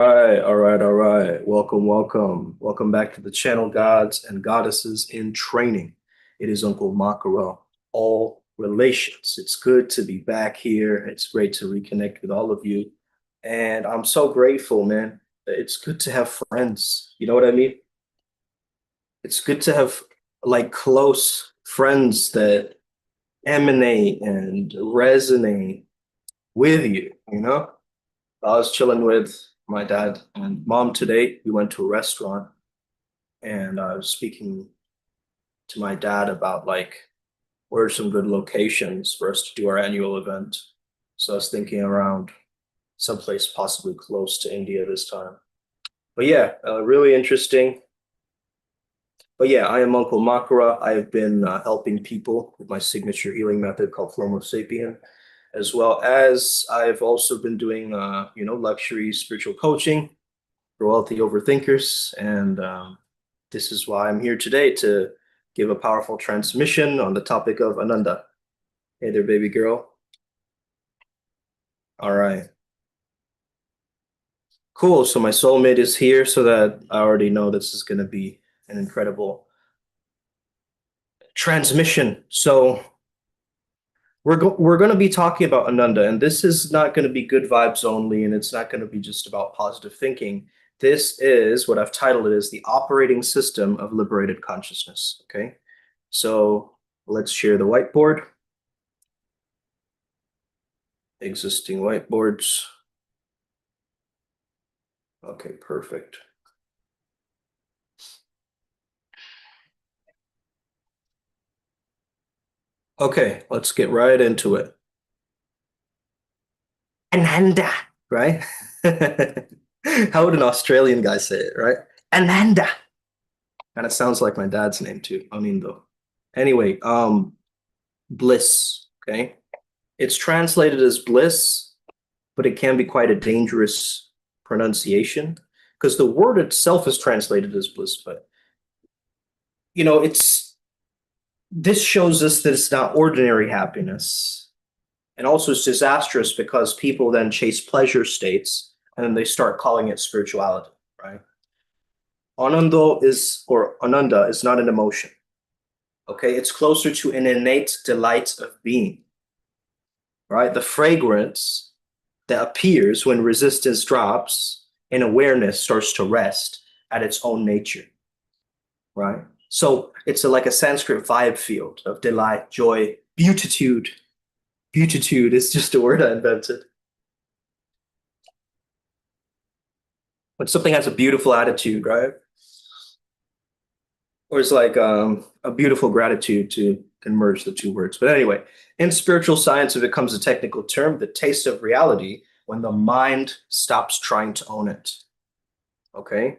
All right. Welcome back to the channel, gods and goddesses in training. It is Uncle Makara, all relations. It's good to be back here. It's great to reconnect with all of you. And I'm so grateful, man. It's good to have friends. You know what I mean? It's good to have like close friends that emanate and resonate with you, you know? I was chilling with my dad and mom today. We went to a restaurant and I was speaking to my dad about like where are some good locations for us to do our annual event. So I was thinking around someplace possibly close to India this time. But yeah, really interesting. But yeah, I am Uncle Makara. I have been helping people with my signature healing method called Flomo Sapien, as well as I've also been doing, luxury spiritual coaching for wealthy overthinkers. And this is why I'm here today to give a powerful transmission on the topic of Ananda. Hey there, baby girl. All right. Cool. So my soulmate is here so that I already know this is going to be an incredible transmission. So we're going to be talking about Ananda, and this is not going to be good vibes only, and it's not going to be just about positive thinking. This is what I've titled it as the operating system of liberated consciousness. Okay, so let's share the whiteboard. Existing whiteboards. Okay, perfect. Okay, let's get right into it. Ananda, right? How would an Australian guy say it, right? Ananda. And it sounds like my dad's name too, Anindo. Anyway, bliss, okay? It's translated as bliss, but it can be quite a dangerous pronunciation because the word itself is translated as bliss, but it's this shows us that it's not ordinary happiness. And also it's disastrous because people then chase pleasure states and then they start calling it spirituality, right? Ananda is not an emotion. Okay, it's closer to an innate delight of being, right? The fragrance that appears when resistance drops and awareness starts to rest at its own nature, right? So it's like a Sanskrit vibe field of delight, joy, beatitude. Beatitude is just a word I invented. When something has a beautiful attitude, right? Or it's like a beautiful gratitude to merge the two words. But anyway, in spiritual science, it becomes a technical term, the taste of reality, when the mind stops trying to own it. Okay.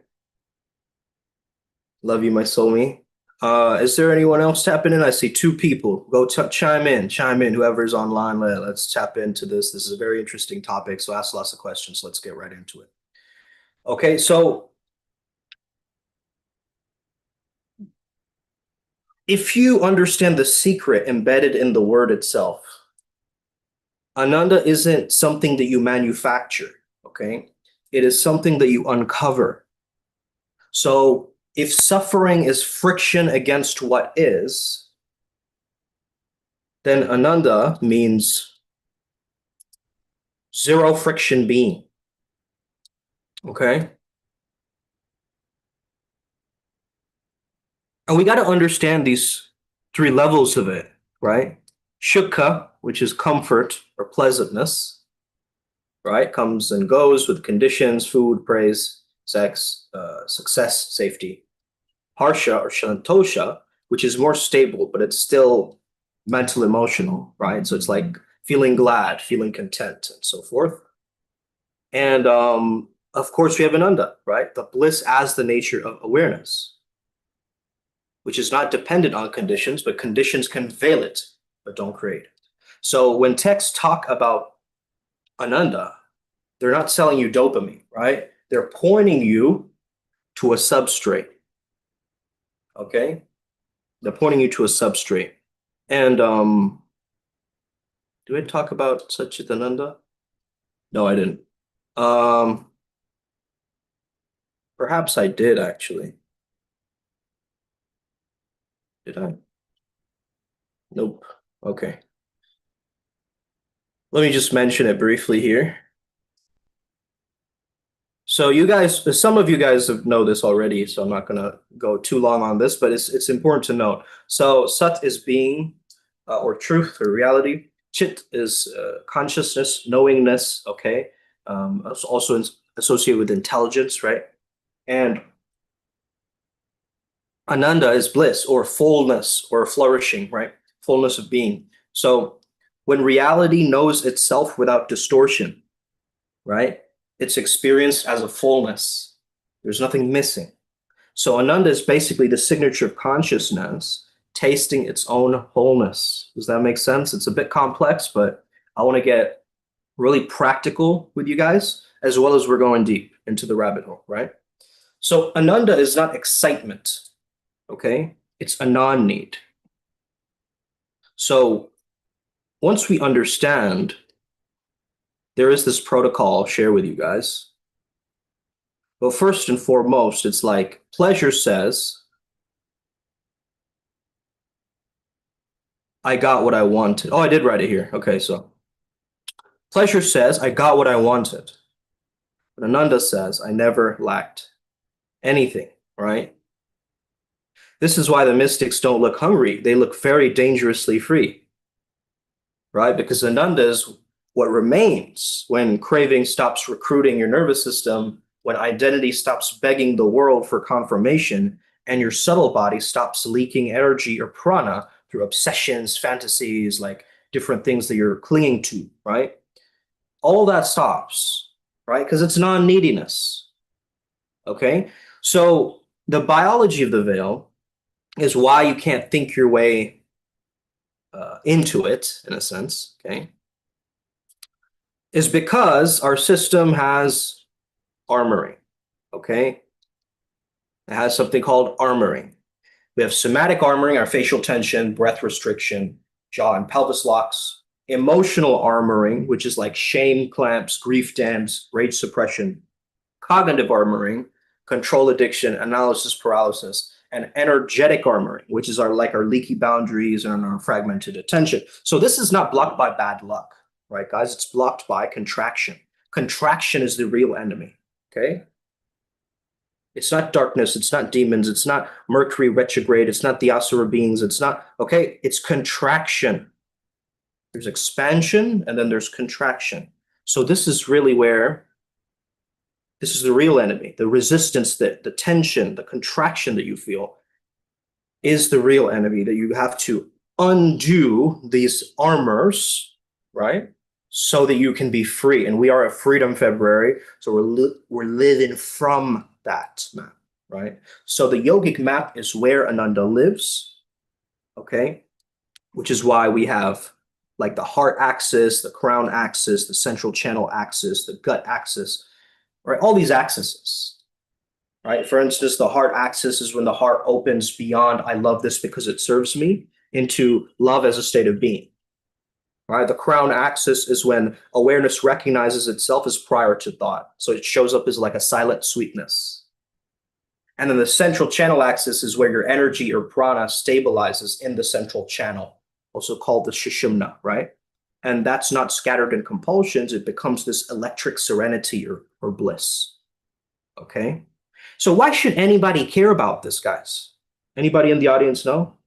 Love you, my soulmate. Is there anyone else tapping in? I see two people. Go chime in. Whoever's online, let's tap into this. This is a very interesting topic. So ask lots of questions. Let's get right into it. Okay, so if you understand the secret embedded in the word itself, Ananda isn't something that you manufacture, okay? It is something that you uncover. So if suffering is friction against what is, then Ananda means zero friction being, okay? And we got to understand these three levels of it, right? Sukha, which is comfort or pleasantness, right? Comes and goes with conditions, food, praise, sex, success, safety. Harsha or Shantosha, which is more stable, but it's still mental emotional, right? So it's like feeling glad, feeling content, and so forth. And of course, we have Ananda, right? The bliss as the nature of awareness, which is not dependent on conditions, but conditions can veil it, but don't create it. So when texts talk about Ananda, they're not selling you dopamine, right? They're pointing you to a substrate. Okay? They're pointing you to a substrate. And do I talk about Satchitananda? No, I didn't. Um, Perhaps I did actually. Did I? Nope. Okay. Let me just mention it briefly here. So you guys, some of you guys know this already, so I'm not gonna go too long on this, but it's important to note. So Sat is being, or truth or reality. Chit is consciousness, knowingness. Okay, it's also associated with intelligence, right? And Ananda is bliss or fullness or flourishing, right? Fullness of being. So when reality knows itself without distortion, right? It's experienced as a fullness. There's nothing missing. So Ananda is basically the signature of consciousness tasting its own wholeness. Does that make sense? It's a bit complex, but I want to get really practical with you guys, as well as we're going deep into the rabbit hole, right? So Ananda is not excitement, okay? It's a non-need. So once we understand, there is this protocol I'll share with you guys. Well, first and foremost, it's like pleasure says, I got what I wanted. Oh, I did write it here. Okay, so pleasure says, I got what I wanted. But Ananda says, I never lacked anything, right? This is why the mystics don't look hungry. They look very dangerously free, right? Because Ananda is what remains when craving stops recruiting your nervous system, when identity stops begging the world for confirmation, and your subtle body stops leaking energy or prana through obsessions, fantasies, like different things that you're clinging to, right? All that stops, right? Because it's non-neediness. Okay. So the biology of the veil is why you can't think your way into it, in a sense. Okay. Is because our system has armoring. Okay. It has something called armoring. We have somatic armoring, our facial tension, breath restriction, jaw and pelvis locks, emotional armoring, which is like shame clamps, grief dams, rage suppression, cognitive armoring, control addiction, analysis paralysis, and energetic armoring, which is our leaky boundaries and our fragmented attention. So this is not blocked by bad luck, right, guys? It's blocked by contraction. Contraction is the real enemy. Okay. It's not darkness. It's not demons. It's not Mercury retrograde. It's not the Asura beings. It's not, okay, it's contraction. There's expansion and then there's contraction. So this is really where this is the real enemy. The resistance, the tension, the contraction that you feel is the real enemy that you have to undo these armors, right? So that you can be free. And we are a Freedom February. So we're living from that map, right? So the yogic map is where Ananda lives, okay? Which is why we have like the heart axis, the crown axis, the central channel axis, the gut axis, right? All these axes, right? For instance, the heart axis is when the heart opens beyond I love this because it serves me into love as a state of being. Right? The crown axis is when awareness recognizes itself as prior to thought. So it shows up as like a silent sweetness. And then the central channel axis is where your energy or prana stabilizes in the central channel, also called the Sushumna, right? And that's not scattered in compulsions. It becomes this electric serenity or bliss. Okay. So why should anybody care about this, guys? Anybody in the audience know?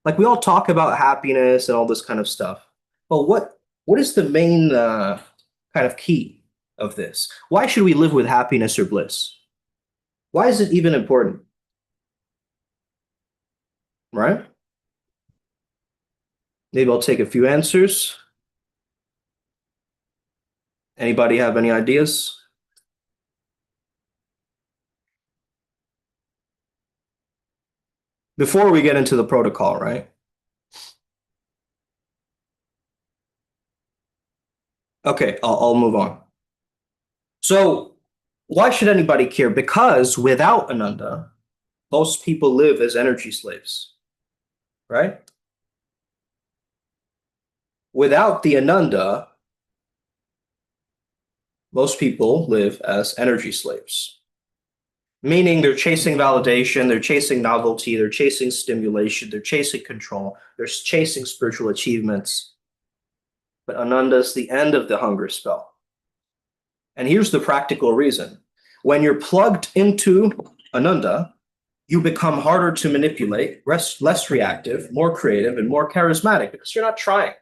Like we all talk about happiness and all this kind of stuff. But what is the main kind of key of this? Why should we live with happiness or bliss? Why is it even important? Right? Maybe I'll take a few answers. Anybody have any ideas? Before we get into the protocol, right? Okay, I'll move on. So why should anybody care? Because without Ananda, most people live as energy slaves, right? Without the Ananda, most people live as energy slaves. Meaning they're chasing validation, they're chasing novelty, they're chasing stimulation, they're chasing control, they're chasing spiritual achievements. But Ananda is the end of the hunger spell. And here's the practical reason. When you're plugged into Ananda, you become harder to manipulate, less reactive, more creative, and more charismatic because you're not trying.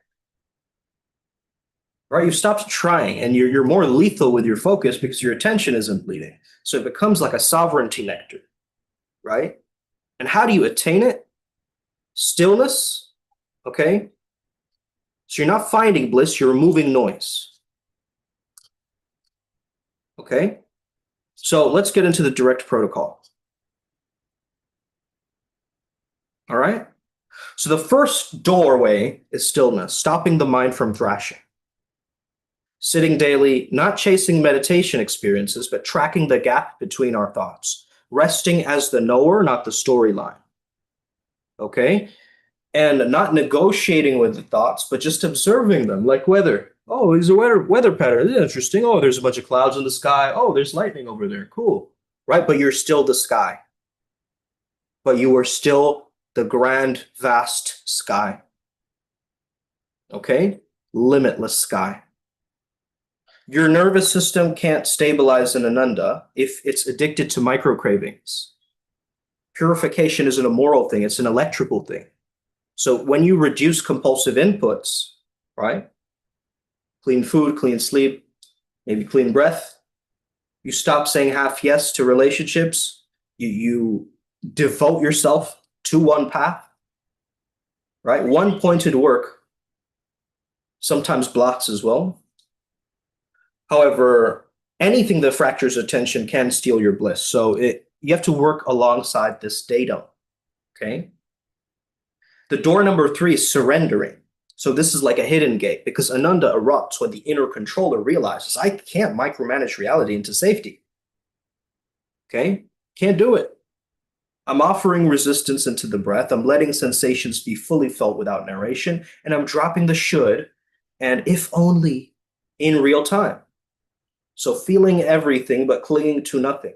Right? You stopped trying and you're more lethal with your focus because your attention isn't bleeding. So it becomes like a sovereignty nectar, right? And how do you attain it? Stillness, okay? So you're not finding bliss, you're removing noise. Okay? So let's get into the direct protocol. All right? So the first doorway is stillness, stopping the mind from thrashing. Sitting daily, not chasing meditation experiences, but tracking the gap between our thoughts. Resting as the knower, not the storyline. Okay? And not negotiating with the thoughts, but just observing them, like weather. Oh, there's a weather pattern. This is interesting. Oh, there's a bunch of clouds in the sky. Oh, there's lightning over there. Cool. Right? But you're still the sky. But you are still the grand, vast sky. Okay? Limitless sky. Your nervous system can't stabilize in Ananda if it's addicted to micro cravings. Purification isn't a moral thing, it's an electrical thing. So when you reduce compulsive inputs, right? Clean food, clean sleep, maybe clean breath. You stop saying half yes to relationships. You devote yourself to one path, right? One pointed work sometimes blocks as well. However, anything that fractures attention can steal your bliss. So you have to work alongside this datum, okay? The door number 3 is surrendering. So this is like a hidden gate because Ananda erupts when the inner controller realizes, I can't micromanage reality into safety. Okay? Can't do it. I'm offering resistance into the breath. I'm letting sensations be fully felt without narration. And I'm dropping the should and if only in real time. So feeling everything but clinging to nothing.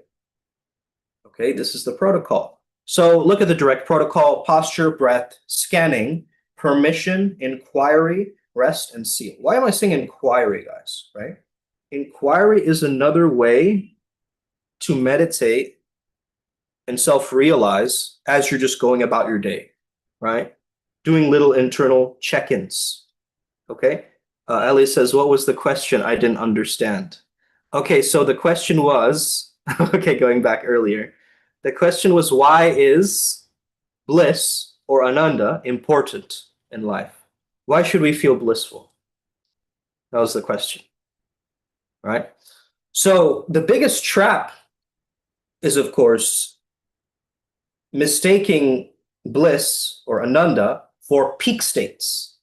Okay, this is the protocol. So look at the direct protocol: posture, breath, scanning, permission, inquiry, rest, and seal. Why am I saying inquiry, guys, right? Inquiry is another way to meditate and self-realize as you're just going about your day, right? Doing little internal check-ins, okay? Ellie says, what was the question? I didn't understand. Okay, so the question was, okay, going back earlier, the question was, why is bliss or Ananda important in life? Why should we feel blissful? That was the question, right? So the biggest trap is, of course, mistaking bliss or Ananda for peak states,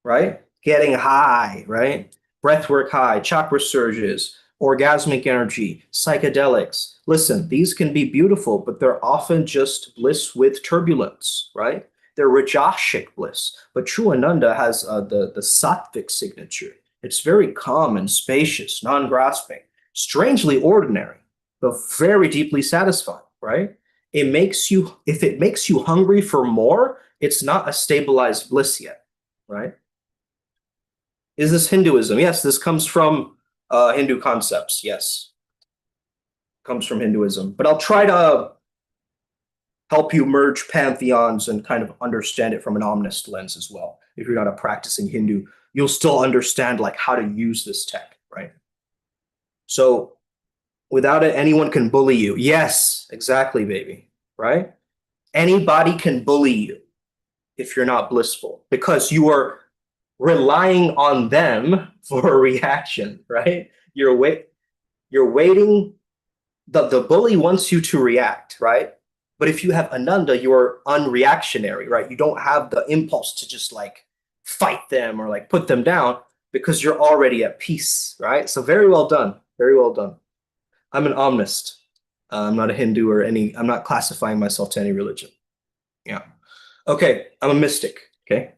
right? Getting high, right? Breathwork high, chakra surges, orgasmic energy, psychedelics. Listen, these can be beautiful, but they're often just bliss with turbulence, right? They're Rajasic bliss, but true Ananda has the sattvic signature. It's very calm and spacious, non-grasping, strangely ordinary, but very deeply satisfying, right? It makes you, if it makes you hungry for more, it's not a stabilized bliss yet, right? Is this Hinduism? Yes, this comes from Hindu concepts. Yes, comes from Hinduism. But I'll try to help you merge pantheons and kind of understand it from an omnist lens as well. If you're not a practicing Hindu, you'll still understand like how to use this tech, right? So without it, anyone can bully you. Yes, exactly, baby, right? Anybody can bully you if you're not blissful because you are relying on them for a reaction, right? You're waiting. The bully wants you to react, right? But if you have Ananda, you're unreactionary, right? You don't have the impulse to just like fight them or like put them down because you're already at peace, right? So very well done. Very well done. I'm an omnist. I'm not a Hindu or any, I'm not classifying myself to any religion. Yeah. Okay. I'm a mystic. Okay.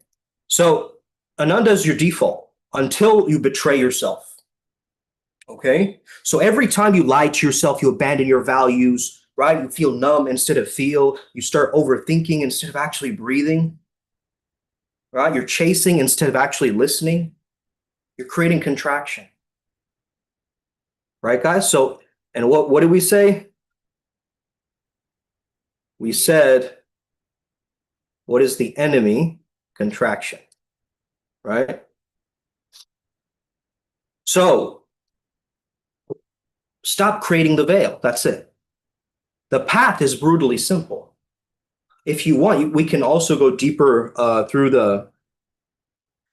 So Ananda is your default until you betray yourself. Okay. So every time you lie to yourself, you abandon your values, right? You feel numb instead of feel. You start overthinking instead of actually breathing, right? You're chasing instead of actually listening. You're creating contraction, right, guys? So, and what did we say? We said, what is the enemy? Contraction, right? So stop creating the veil. That's it. The path is brutally simple. If you want, we can also go deeper through the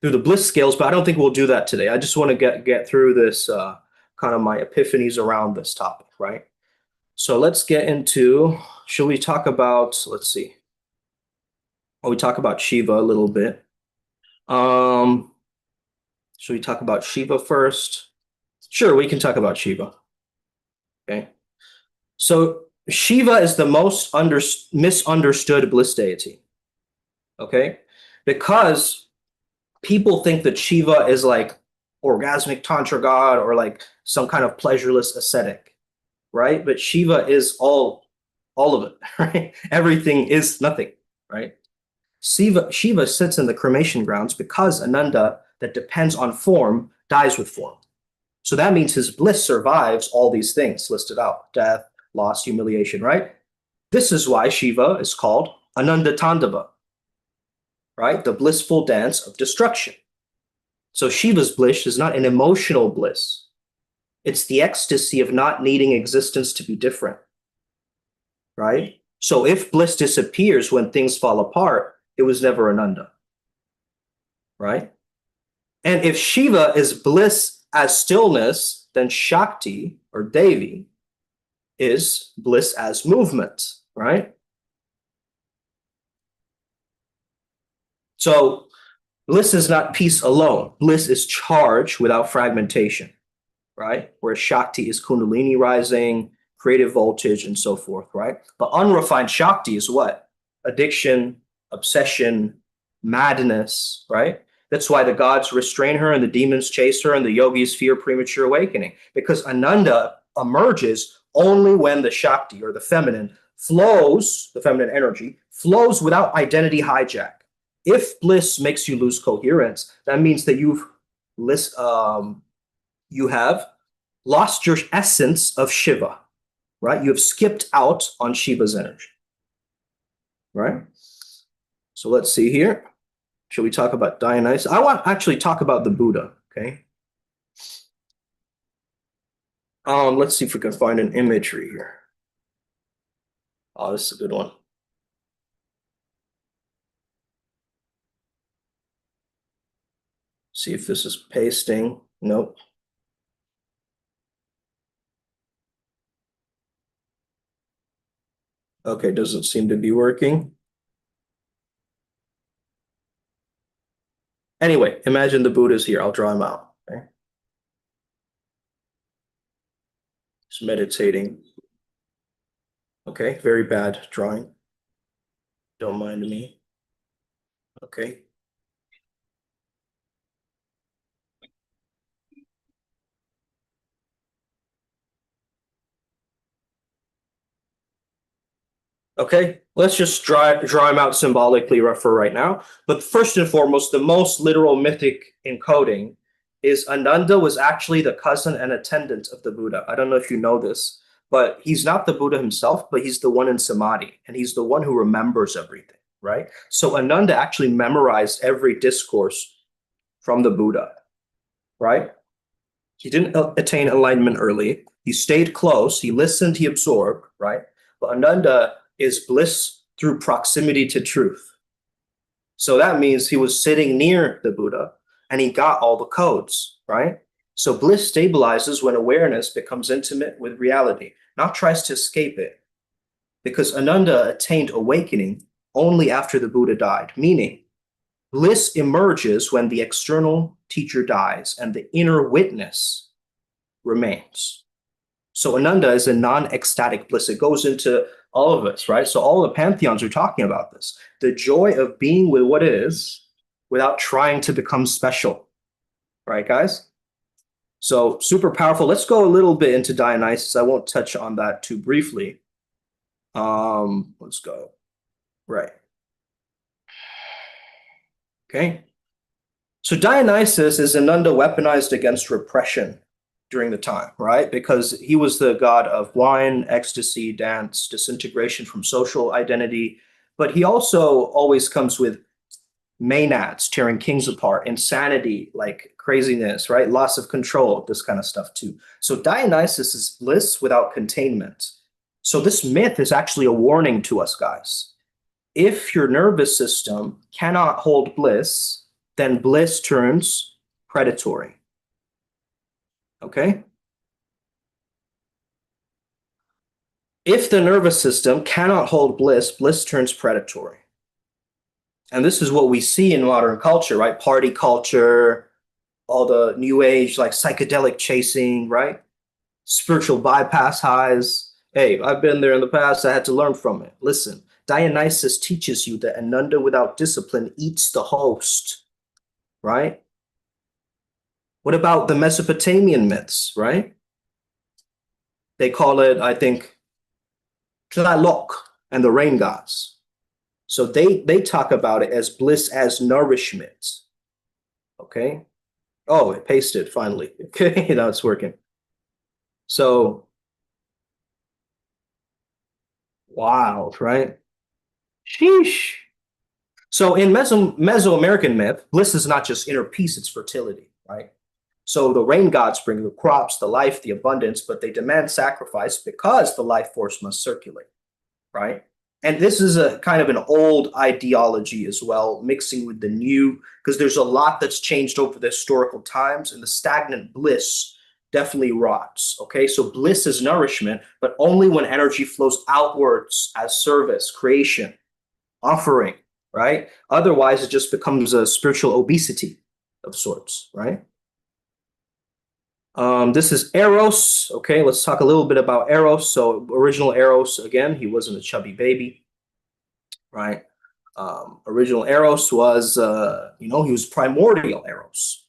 bliss scales, but I don't think we'll do that today. I just want to get through this kind of my epiphanies around this topic, right? So let's get into, should we talk about, let's see. Well, we talk about Shiva a little bit. Um, should we talk about Shiva first? Sure, we can talk about Shiva. Okay. So Shiva is the most misunderstood bliss deity. Okay. Because people think that Shiva is like orgasmic tantra god or like some kind of pleasureless ascetic, right? But Shiva is all of it, right? Everything is nothing, right? Shiva sits in the cremation grounds because Ananda, that depends on form, dies with form. So that means his bliss survives all these things listed out: death, loss, humiliation, right? This is why Shiva is called Ananda Tandava, right? The blissful dance of destruction. So Shiva's bliss is not an emotional bliss. It's the ecstasy of not needing existence to be different, right? So if bliss disappears when things fall apart, it was never Ananda, right? And if Shiva is bliss as stillness, then Shakti or Devi is bliss as movement, right? So bliss is not peace alone. Bliss is charge without fragmentation, right? Where Shakti is Kundalini rising, creative voltage, and so forth, right? But unrefined Shakti is what? Addiction, obsession, madness, right? That's why the gods restrain her and the demons chase her and the yogis fear premature awakening, because Ananda emerges only when the Shakti or the feminine flows, the feminine energy flows without identity hijack. If bliss makes you lose coherence, that means that you have lost your essence of Shiva, right? You have skipped out on Shiva's energy, right? So let's see here. Should we talk about Dionysus? I want to actually talk about the Buddha, okay? Let's see if we can find an imagery here. Oh, this is a good one. See if this is pasting. Nope. Okay, doesn't seem to be working. Anyway, imagine the Buddha's here. I'll draw him out. Okay. He's meditating. Okay, very bad drawing. Don't mind me. Okay. Okay, let's just draw him out symbolically for right now. But first and foremost, the most literal mythic encoding is Ananda was actually the cousin and attendant of the Buddha. I don't know if you know this, but he's not the Buddha himself, but he's the one in Samadhi, and he's the one who remembers everything, right? So Ananda actually memorized every discourse from the Buddha, right? He didn't attain enlightenment early. He stayed close. He listened. He absorbed, right? But Ananda is bliss through proximity to truth. So that means he was sitting near the Buddha and he got all the codes, right? So bliss stabilizes when awareness becomes intimate with reality, not tries to escape it. Because Ananda attained awakening only after the Buddha died, meaning bliss emerges when the external teacher dies and the inner witness remains. So Ananda is a non-ecstatic bliss. It goes into all of us, right? So all the pantheons are talking about this. The joy of being with what is without trying to become special, right, guys? So super powerful. Let's go a little bit into Dionysus. I won't touch on that too briefly. Let's go. Right. Okay. So Dionysus is Ananda weaponized against repression during the time, right? Because he was the god of wine, ecstasy, dance, disintegration from social identity. But he also always comes with Maenads tearing kings apart, insanity, like craziness, right? Loss of control, this kind of stuff too. So Dionysus is bliss without containment. So this myth is actually a warning to us, guys. If your nervous system cannot hold bliss, then bliss turns predatory. Okay? If the nervous system cannot hold bliss, bliss turns predatory. And this is what we see in modern culture, right? Party culture, all the new age, like psychedelic chasing, right? Spiritual bypass highs. Hey, I've been there in the past. I had to learn from it. Listen, Dionysus teaches you that Ananda without discipline eats the host, right? What about the Mesopotamian myths, right? They call it, I think, Tlaloc and the rain gods. So they talk about it as bliss as nourishment. Okay. Oh, it pasted finally. Okay, now it's working. So wild, right? Sheesh. So in Mesoamerican myth, bliss is not just inner peace, it's fertility, right? So the rain gods bring the crops, the life, the abundance, but they demand sacrifice because the life force must circulate, right? And this is a kind of an old ideology as well, mixing with the new, because there's a lot that's changed over the historical times, and the stagnant bliss definitely rots. Okay, so bliss is nourishment, but only when energy flows outwards as service, creation, offering, right? Otherwise, it just becomes a spiritual obesity of sorts, right? This is Eros. Okay, let's talk a little bit about Eros. So original Eros, again, he wasn't a chubby baby, right? Original Eros was, he was primordial Eros.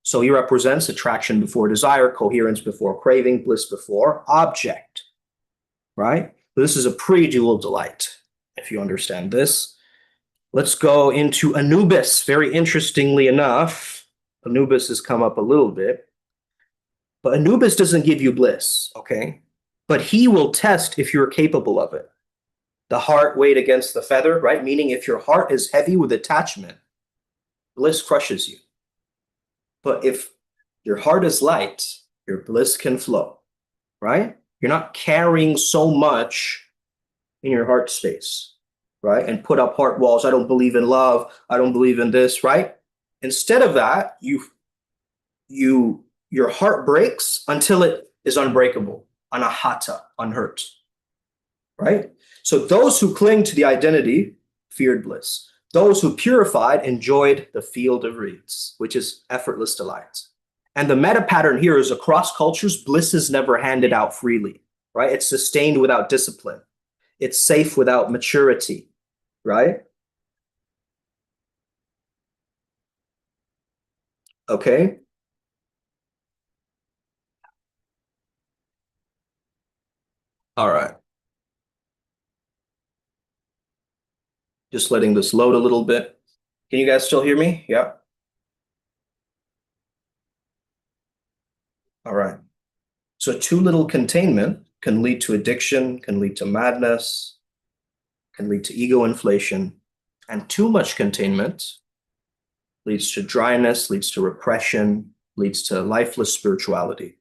So he represents attraction before desire, coherence before craving, bliss before object, right? This is a pre-dual delight, if you understand this. Let's go into Anubis. Very interestingly enough, Anubis has come up a little bit. But Anubis doesn't give you bliss, okay? But he will test if you're capable of it. The heart weighed against the feather, right? Meaning if your heart is heavy with attachment, bliss crushes you. But if your heart is light, your bliss can flow, right? You're not carrying so much in your heart space, right? And put up heart walls. I don't believe in love. I don't believe in this, right? Instead of that, your heart breaks until it is unbreakable, anahata, unhurt, right? So those who cling to the identity feared bliss. Those who purified enjoyed the field of reeds, which is effortless delight. And the meta pattern here is across cultures, bliss is never handed out freely, right? It's sustained without discipline. It's safe without maturity, right? Okay. All right. Just letting this load a little bit. Can you guys still hear me? Yeah. All right. So too little containment can lead to addiction, can lead to madness, can lead to ego inflation, and too much containment leads to dryness, leads to repression, leads to lifeless spirituality.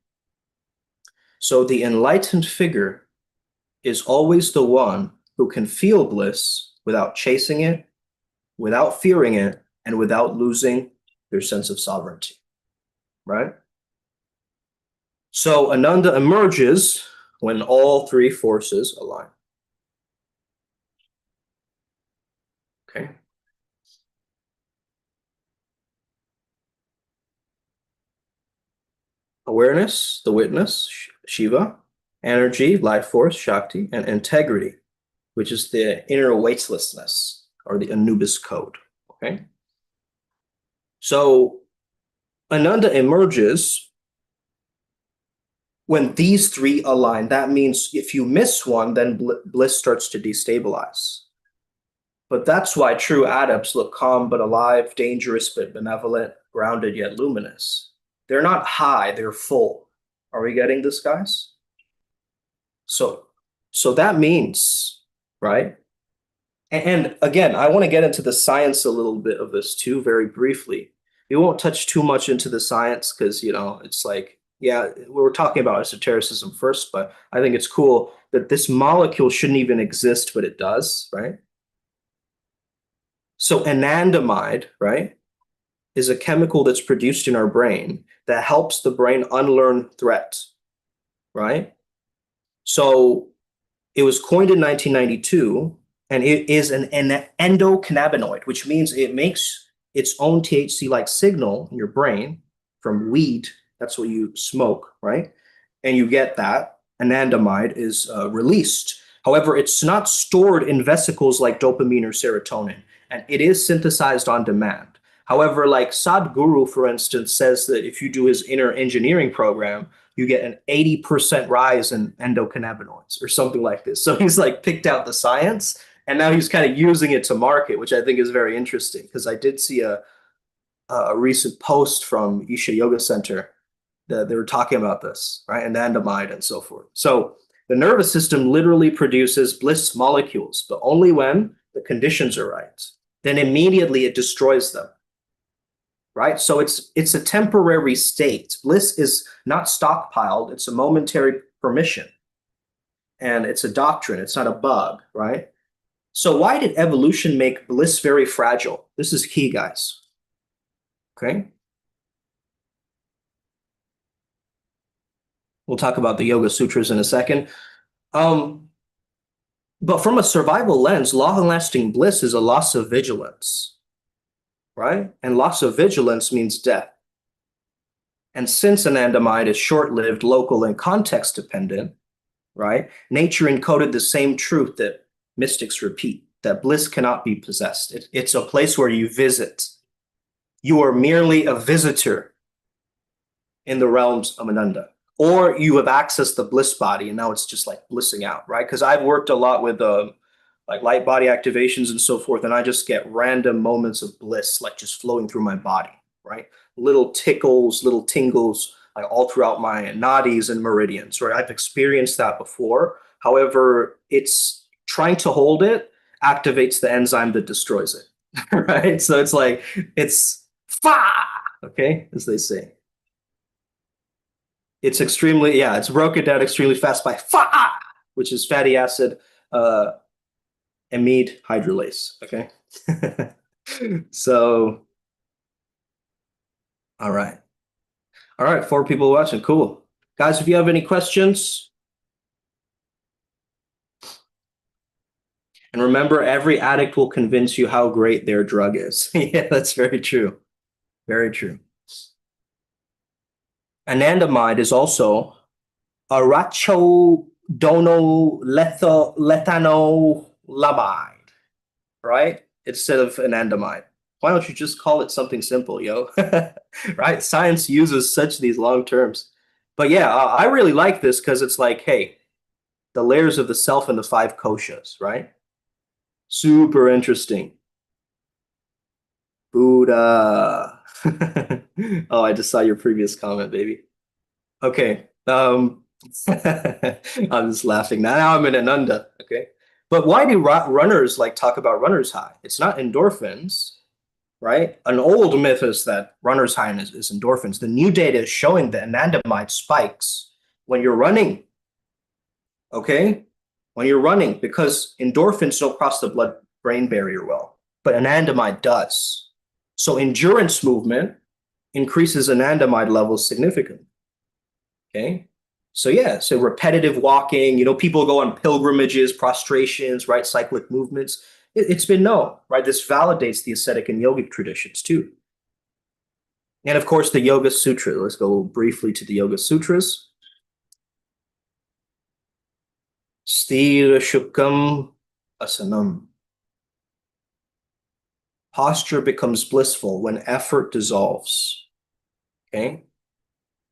So the enlightened figure is always the one who can feel bliss without chasing it, without fearing it, and without losing their sense of sovereignty, right? So Ananda emerges when all three forces align. Okay. Awareness, the witness, Shiva, energy, life force, Shakti, and integrity, which is the inner weightlessness or the Anubis code. Okay. So Ananda emerges when these three align. That means if you miss one, then bliss starts to destabilize. But that's why true adepts look calm but alive, dangerous but benevolent, grounded yet luminous. They're not high, they're full. Are we getting this, guys? So, so that means, right? And again, I want to get into the science a little bit of this too, very briefly. We won't touch too much into the science because, it's like, yeah, we're talking about esotericism first, but I think it's cool that this molecule shouldn't even exist, but it does, right? So anandamide, right, is a chemical that's produced in our brain that helps the brain unlearn threats, right? So it was coined in 1992, and it is an endocannabinoid, which means it makes its own THC-like signal in your brain from weed. That's what you smoke, right? And you get that. Anandamide is released. However, it's not stored in vesicles like dopamine or serotonin, and it is synthesized on demand. However, like Sadhguru, for instance, says that if you do his inner engineering program, you get an 80% rise in endocannabinoids or something like this. So he's like picked out the science and now he's kind of using it to market, which I think is very interesting because I did see a recent post from Isha Yoga Center that they were talking about this, right? Anandamide and so forth. So the nervous system literally produces bliss molecules, but only when the conditions are right. Then immediately it destroys them, right? So it's a temporary state. Bliss is not stockpiled, it's a momentary permission. And it's a doctrine, it's not a bug, right? So why did evolution make bliss very fragile? This is key, guys. Okay? We'll talk about the Yoga Sutras in a second. But from a survival lens, long-lasting bliss is a loss of vigilance, right? And loss of vigilance means death. And since anandamide is short-lived, local, and context-dependent, right? Nature encoded the same truth that mystics repeat, that bliss cannot be possessed. It's a place where you visit. You are merely a visitor in the realms of Ananda. Or you have accessed the bliss body and now it's just like blissing out, right? Because I've worked a lot with like light body activations and so forth, and I just get random moments of bliss, like just flowing through my body, right? Little tickles, little tingles, like all throughout my nadis and meridians, right? I've experienced that before. However, it's trying to hold it activates the enzyme that destroys it, right? So it's like, it's fa, okay, as they say. It's extremely, yeah, it's broken down extremely fast by fa, which is fatty acid amide hydrolase, okay? So, all right. All right, 4 people watching, cool. Guys, if you have any questions, and remember, every addict will convince you how great their drug is. Yeah, that's very true. Very true. Anandamide is also arachidonolethanolamide, right? Instead of anandamide. Why don't you just call it something simple, yo? Right? Science uses such these long terms. But yeah, I really like this because it's like, hey, the layers of the self and the 5 koshas, right? Super interesting. Buddha. Oh, I just saw your previous comment, baby. Okay. I'm just laughing. Now I'm in Ananda. Okay. But why do runners like talk about runner's high? It's not endorphins, right? An old myth is that runner's high is endorphins. The new data is showing that anandamide spikes when you're running. Okay. When you're running, because endorphins don't cross the blood-brain barrier well, but anandamide does. So endurance movement increases anandamide levels significantly. Okay. So yeah, so repetitive walking, people go on pilgrimages, prostrations, right? Cyclic movements. It's been known, right? This validates the ascetic and yogic traditions too. And of course, the Yoga Sutra. Let's go briefly to the Yoga Sutras. Sthira Shukam Asanam. Posture becomes blissful when effort dissolves. Okay.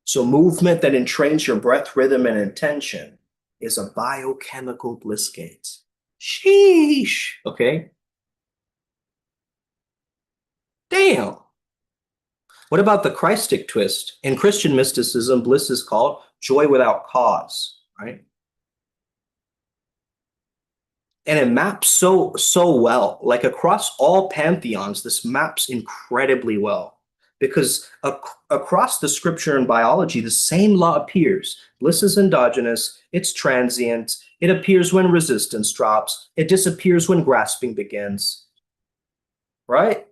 So movement that entrains your breath, rhythm, and intention is a biochemical bliss state. Sheesh. Okay. Damn. What about the Christic twist? In Christian mysticism, bliss is called joy without cause, right? And it maps so well. Like across all pantheons, this maps incredibly well. Because across the scripture and biology, the same law appears. Bliss is endogenous, it's transient, it appears when resistance drops, it disappears when grasping begins, right?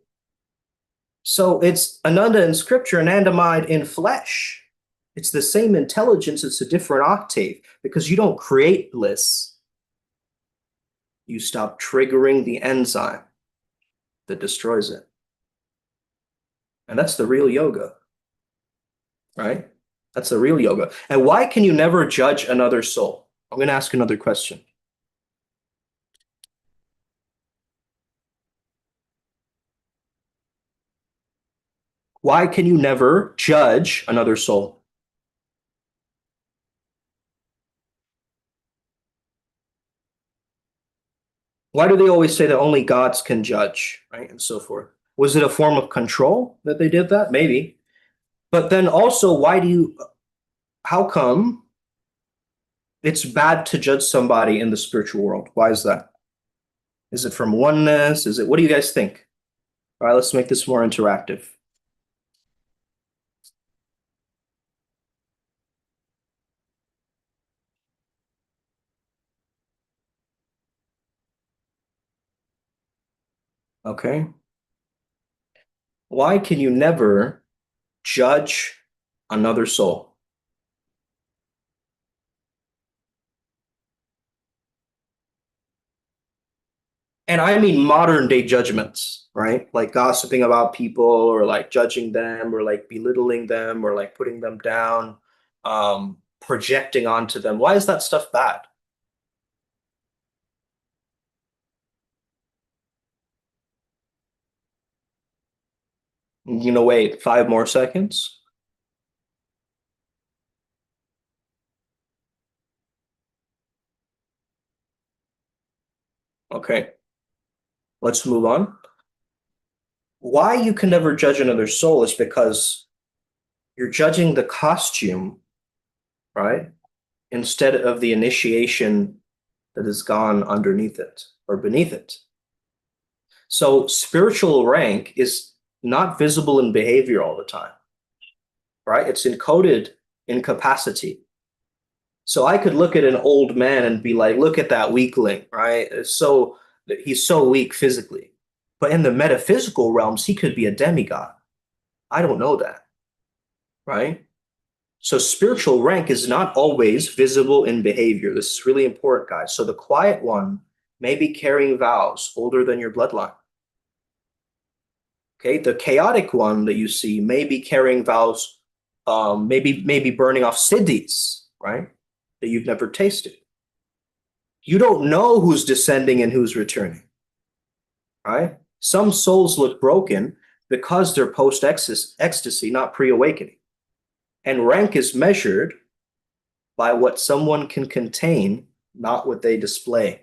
So it's Ananda in scripture and Andamide in flesh. It's the same intelligence, it's a different octave because you don't create bliss. You stop triggering the enzyme that destroys it. And that's the real yoga, right? That's the real yoga. And why can you never judge another soul? I'm going to ask another question. Why can you never judge another soul? Why do they always say that only gods can judge, right? And so forth. Was it a form of control that they did that? Maybe. But then also, how come it's bad to judge somebody in the spiritual world? Why is that? Is it from oneness? What do you guys think? All right, let's make this more interactive. Okay. Why can you never judge another soul? And I mean modern day judgments, right? Like gossiping about people or like judging them or like belittling them or like putting them down, projecting onto them. Why is that stuff bad? Wait 5 more seconds. Okay, let's move on. Why you can never judge another soul is because you're judging the costume, right? Instead of the initiation that has gone underneath it or beneath it. So spiritual rank is not visible in behavior all the time, right? It's encoded in capacity. So I could look at an old man and be like, look at that weakling, right? He's so weak physically. But in the metaphysical realms, he could be a demigod. I don't know that, right? So spiritual rank is not always visible in behavior. This is really important, guys. So the quiet one may be carrying vows older than your bloodline. Okay, the chaotic one that you see may be carrying vows, maybe burning off siddhis, right? That you've never tasted. You don't know who's descending and who's returning, right? Some souls look broken because they're post ecstasy, not pre awakening. And rank is measured by what someone can contain, not what they display.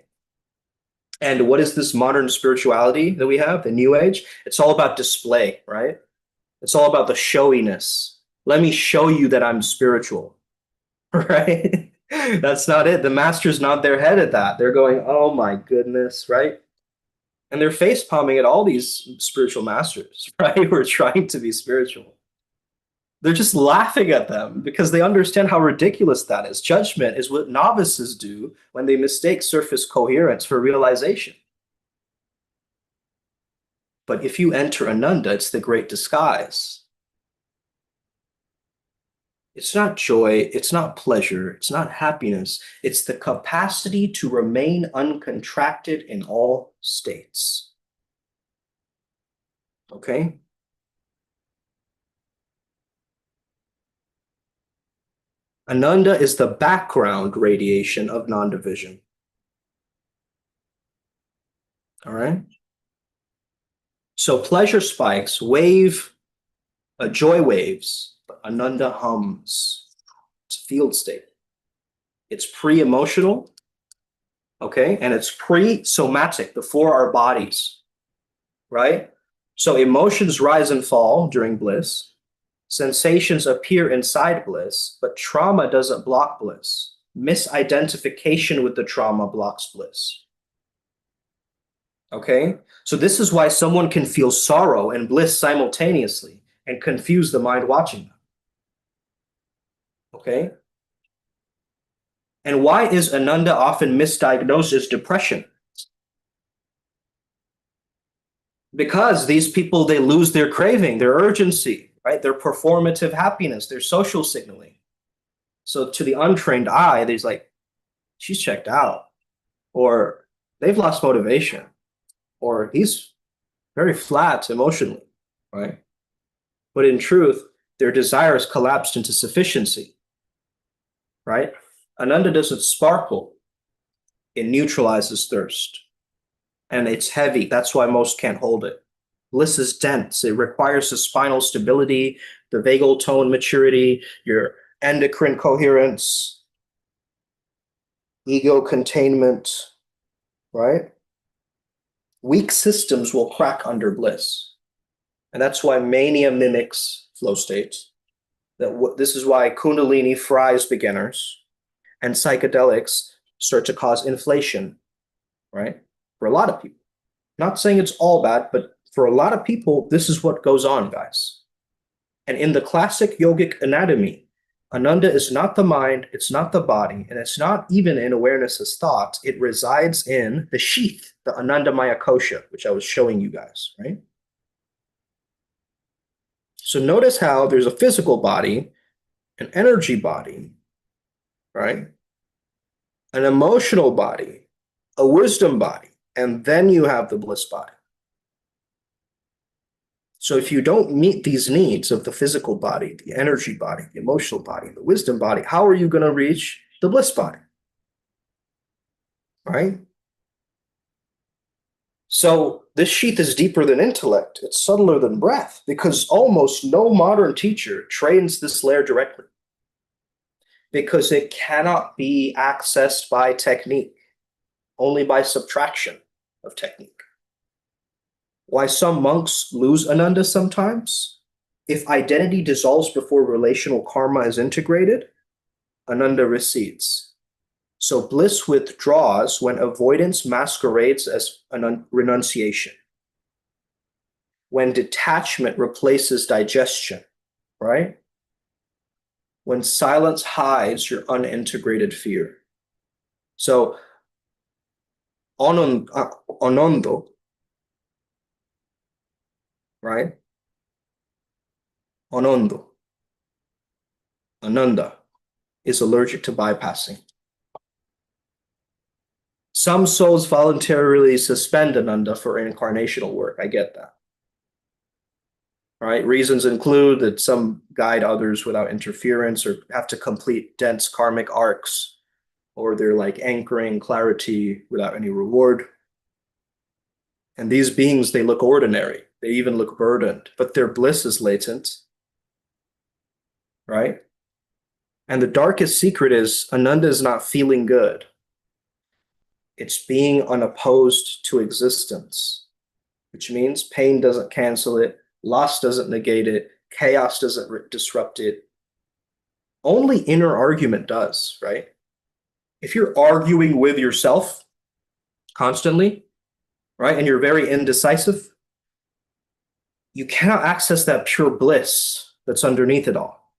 And what is this modern spirituality that we have, the new age? It's all about display, right? It's all about the showiness. Let me show you that I'm spiritual, right? That's not it. The master's not their head at that. They're going, oh my goodness, right? And they're face palming at all these spiritual masters, right? Who are trying to be spiritual. They're just laughing at them because they understand how ridiculous that is. Judgment is what novices do when they mistake surface coherence for realization. But if you enter Ananda, it's the great disguise. It's not joy, it's not pleasure, it's not happiness. It's the capacity to remain uncontracted in all states. Okay? Ananda is the background radiation of non-division. All right? So pleasure spikes, joy waves, Ananda hums. It's a field state. It's pre-emotional, okay? And it's pre-somatic, before our bodies, right? So emotions rise and fall during bliss. Sensations appear inside bliss, but trauma doesn't block bliss. Misidentification with the trauma blocks bliss. Okay? So this is why someone can feel sorrow and bliss simultaneously and confuse the mind watching them. Okay? And why is Ananda often misdiagnosed as depression? Because these people, they lose their craving, their urgency, right? Their performative happiness, their social signaling. So to the untrained eye, there's like, she's checked out, or they've lost motivation, or he's very flat emotionally, right? But in truth, their desires collapsed into sufficiency, right? Ananda doesn't sparkle, it neutralizes thirst. And it's heavy. That's why most can't hold it. Bliss is dense. It requires the spinal stability, the vagal tone maturity, your endocrine coherence, ego containment, right? Weak systems will crack under bliss. And that's why mania mimics flow states. This is why Kundalini fries beginners and psychedelics start to cause inflation, right? For a lot of people. Not saying it's all bad, but for a lot of people, this is what goes on, guys. And in the classic yogic anatomy, Ananda is not the mind, it's not the body, and it's not even in awareness as thought. It resides in the sheath, the Anandamaya kosha, which I was showing you guys, right? So notice how there's a physical body, an energy body, right? An emotional body, a wisdom body, and then you have the bliss body. So if you don't meet these needs of the physical body, the energy body, the emotional body, the wisdom body, how are you going to reach the bliss body? Right? So this sheath is deeper than intellect. It's subtler than breath, because almost no modern teacher trains this layer directly, because it cannot be accessed by technique, only by subtraction of technique. Why some monks lose Ananda sometimes? If identity dissolves before relational karma is integrated, Ananda recedes. So bliss withdraws when avoidance masquerades as renunciation. When detachment replaces digestion, right? When silence hides your unintegrated fear. So Ananda, right? Ananda is allergic to bypassing. Some souls voluntarily suspend Ananda for incarnational work. I get that. Right? Reasons include that some guide others without interference, or have to complete dense karmic arcs, or they're like anchoring clarity without any reward. And these beings, they look ordinary. They even look burdened, but their bliss is latent. Right? And the darkest secret is Ananda is not feeling good. It's being unopposed to existence, which means pain doesn't cancel it, loss doesn't negate it, chaos doesn't disrupt it. Only inner argument does, right? If you're arguing with yourself constantly, right, and you're very indecisive, you cannot access that pure bliss that's underneath it all.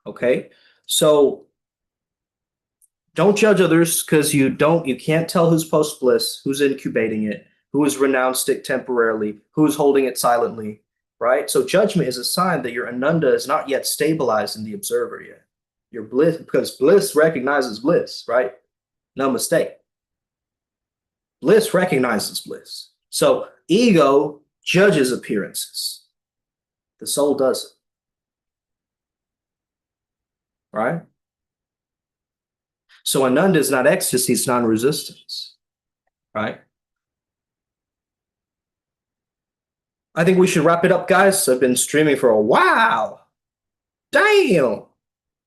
Okay? So don't judge others, because you can't tell who's post bliss, who's incubating it, who has renounced it temporarily, who's holding it silently, right? So judgment is a sign that your Ananda is not yet stabilized in the observer yet. Your bliss, because bliss recognizes bliss, right? No mistake. Bliss recognizes bliss. So ego judges appearances. The soul doesn't. Right? So Ananda is not ecstasy, it's non-resistance. Right? I think we should wrap it up, guys. I've been streaming for a while. Damn.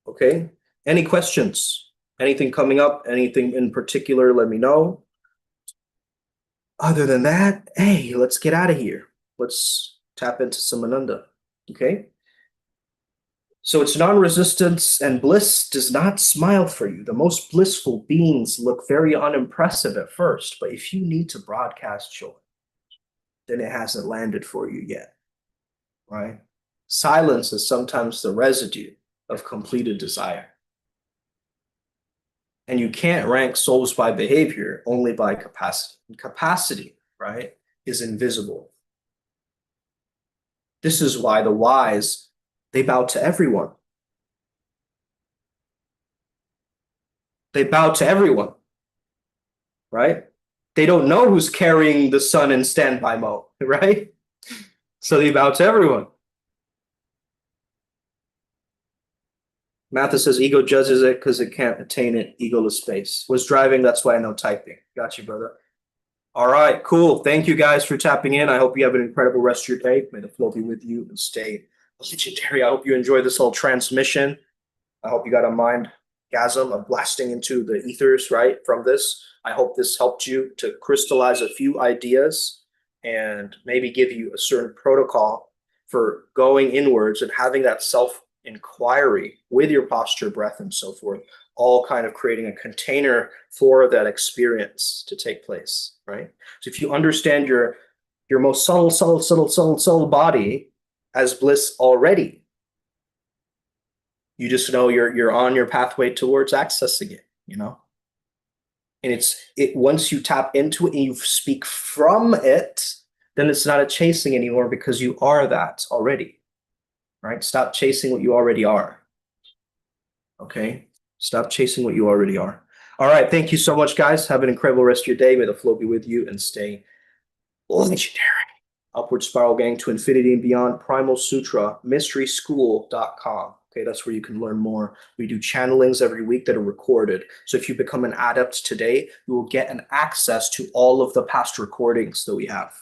Okay. Any questions? Anything coming up? Anything in particular? Let me know. Other than that, hey, let's get out of here. Let's tap into some Ananda. Okay. So it's non-resistance and bliss does not smile for you. The most blissful beings look very unimpressive at first, but if you need to broadcast joy, then it hasn't landed for you yet, right? Silence is sometimes the residue of completed desire. And you can't rank souls by behavior, only by capacity. Capacity, right, is invisible. This is why the wise, they bow to everyone. They bow to everyone, right? They don't know who's carrying the sun in standby mode, right? So they bow to everyone. Mathis says ego judges it because it can't attain it. Egoless space. Was driving, that's why I know typing. Got you, brother. All right, cool. Thank you guys for tapping in. I hope you have an incredible rest of your day. May the flow be with you and stay legendary. I hope you enjoy this whole transmission. I hope you got a mind gasm of blasting into the ethers, right, from this. I hope this helped you to crystallize a few ideas and maybe give you a certain protocol for going inwards and having that self inquiry with your posture, breath, and so forth, all kind of creating a container for that experience to take place, right? So if you understand your most subtle body as bliss already, you just know you're on your pathway towards accessing it, you know? And it once you tap into it and you speak from it, then it's not a chasing anymore because you are that already, right? Stop chasing what you already are. Okay? Stop chasing what you already are. All right. Thank you so much, guys. Have an incredible rest of your day. May the flow be with you and stay legendary. Upward Spiral Gang to Infinity and Beyond, Primal Sutra, mysteryschool.com. Okay, that's where you can learn more. We do channelings every week that are recorded. So if you become an adept today, you will get an access to all of the past recordings that we have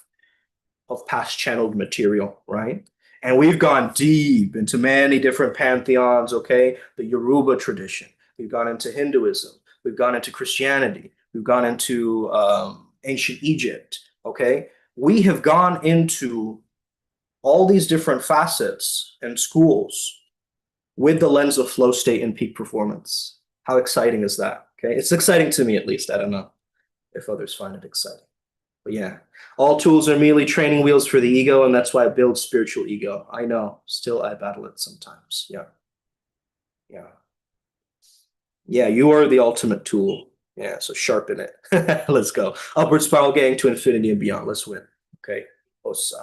of past channeled material, right? And we've gone deep into many different pantheons, okay? The Yoruba tradition. We've gone into Hinduism. We've gone into Christianity. We've gone into ancient Egypt, okay? We have gone into all these different facets and schools with the lens of flow state and peak performance. How exciting is that? Okay, it's exciting to me at least. I don't know if others find it exciting. But yeah, all tools are merely training wheels for the ego, and that's why I build spiritual ego. I know, still I battle it sometimes. Yeah. Yeah. Yeah, you are the ultimate tool. Yeah, so sharpen it. Let's go. Upward Spiral Gang to Infinity and Beyond. Let's win. Okay. Osa.